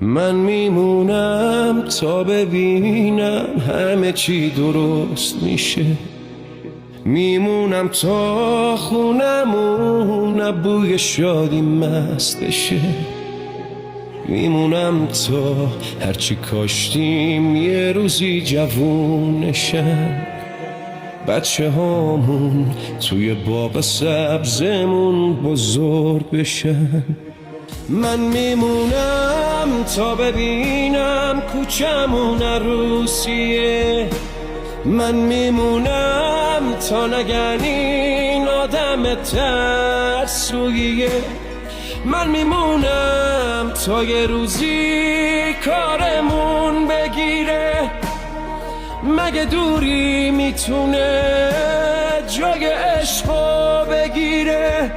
من میمونم تا ببینم همه چی درست میشه. میمونم تا خونمون بوی شادی مستشه. میمونم تا هرچی کاشتیم یه روزی جوونشن. بچه هامون توی باغ سبزمون بزرگ بشن. من میمونم تا ببینم کوچمون عروسیه. من میمونم تا نگن این آدم ترسویه. من میمونم تا یه روزی کارمون بگیره. مگه دوری میتونه جای عشقو بگیره؟